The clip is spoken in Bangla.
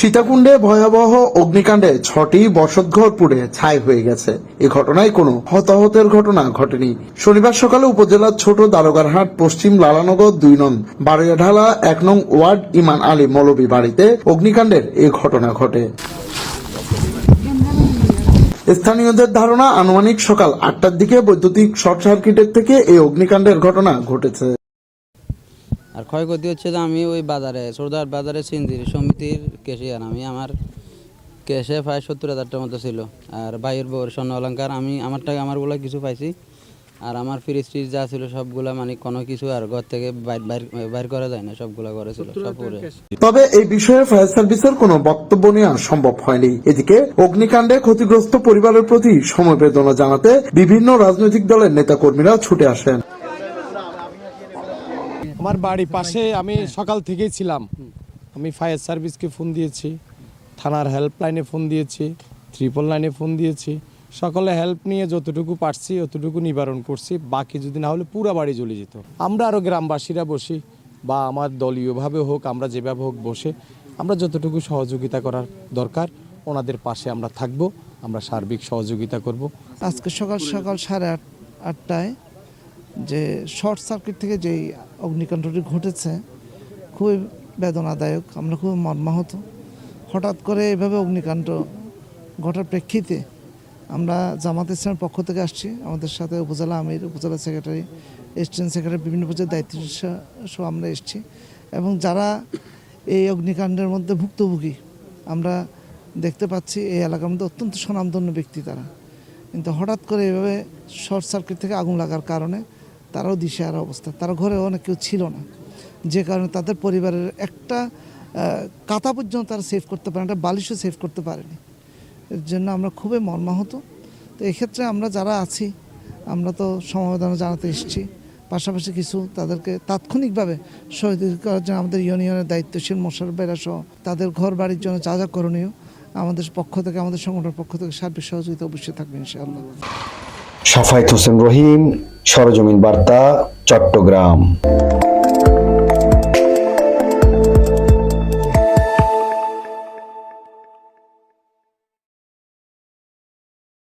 সীতাকুণ্ডে ভয়াবহ অগ্নিকাণ্ডে 6টি বসতঘর পুড়ে ছাই হয়ে গেছে। এ ঘটনায় কোনো হতাহতের ঘটনা ঘটেনি। শনিবার সকালে উপজেলার ছোট দারোগারহাট পশ্চিম লালানগর 2 নং বারোয়াঢালা 1 নং ওয়ার্ড ইমান আলী মৌলভী বাড়িতে অগ্নিকাণ্ডের এ ঘটনা ঘটে। স্থানীয়দের ধারণা, আনুমানিক সকাল 8টার দিকে বৈদ্যুতিক শর্ট সার্কিটের থেকে এই অগ্নিকাণ্ডের ঘটনা ঘটেছে। আর ক্ষয়ক্ষতি হচ্ছে যে আমি ওই বাজারে সর্দার বাজারে সিন্দির সমিতির ক্যাশিয়ার। আমার ক্যাশে প্রায় 70,000টার মতো ছিল। আর ভাইয়ের বউর স্বর্ণ অলঙ্কার আমারগুলো কিছু পাইছি। আর আমার ফ্রিজ যা ছিল সবগুলা মানে কোনো কিছু আর ঘর থেকে বাইর করা যায় না, সবগুলা ঘরে ছিল সব পরে। তবে এই বিষয়ে ফায়ার সার্ভিসের কোনো বক্তব্য নেওয়া সম্ভব হয়নি। এদিকে অগ্নিকাণ্ডে ক্ষতিগ্রস্ত পরিবারের প্রতি সমবেদনা জানাতে বিভিন্ন রাজনৈতিক দলের নেতাকর্মীরা ছুটে আসেন। আমার বাড়ি পাশে, আমি সকাল থেকেই ছিলাম। আমি ফায়ার সার্ভিসকে ফোন দিয়েছি, থানার হেল্পলাইনে ফোন দিয়েছি, 999 ফোন দিয়েছি। সকলে হেল্প নিয়ে যতটুকু পারছি অতটুকু নিবারণ করছি। বাকি যদি না হলে পুরো বাড়ি জ্বলে যেত। আমরা আরও গ্রামবাসীরা বসি বা আমার দলীয়ভাবে হোক, আমরা যেভাবে হোক বসে আমরা যতটুকু সহযোগিতা করার দরকার ওনাদের পাশে আমরা থাকব, আমরা সার্বিক সহযোগিতা করব। আজকে সকাল 8:30টায় যে শর্ট সার্কিট থেকে যেই অগ্নিকাণ্ডটি ঘটেছে খুবই বেদনাদায়ক। আমরা খুব মর্মাহত। হঠাৎ করে এভাবে অগ্নিকাণ্ড ঘটার প্রেক্ষিতে আমরা জামাত ইসলামের পক্ষ থেকে আসছি। আমাদের সাথে উপজেলা আমির, উপজেলা সেক্রেটারি, এসিস্ট্যান্ট সেক্রেটারি, বিভিন্ন পর্যায়ের দায়িত্ব সহ আমরা এসেছি। এবং যারা এই অগ্নিকাণ্ডের মধ্যে ভুক্তভোগী আমরা দেখতে পাচ্ছি, এই এলাকার মধ্যে অত্যন্ত স্বনামধন্য ব্যক্তি তারা। কিন্তু হঠাৎ করে এভাবে শর্ট সার্কিট থেকে আগুন লাগার কারণে তারাও দিশেহারা অবস্থা। তারা ঘরে অনেক কেউ ছিল না, যে কারণে তাদের পরিবারের একটা কাঁথা পর্যন্ত তারা সেভ করতে পারে না, একটা বালিশও সেভ করতে পারেনি। এর জন্য আমরা খুবই মর্মাহত। তো এক্ষেত্রে আমরা যারা আছি আমরা তো সমবেদনা জানাতে এসেছি। পাশাপাশি কিছু তাদেরকে তাৎক্ষণিকভাবে সহযোগিতা করার জন্য আমাদের ইউনিয়নের দায়িত্বশীল মোশাররফ ভাইরা সহ তাদের ঘর বাড়ির জন্য যা যা করণীয় আমাদের পক্ষ থেকে, আমাদের সংগঠনের পক্ষ থেকে সার্বিক সহযোগিতা অবশ্যই থাকবে ইনশাআল্লাহ। সাফায়েত হোসেন রহিম, সরেজমিন বার্তা, চট্টগ্রাম।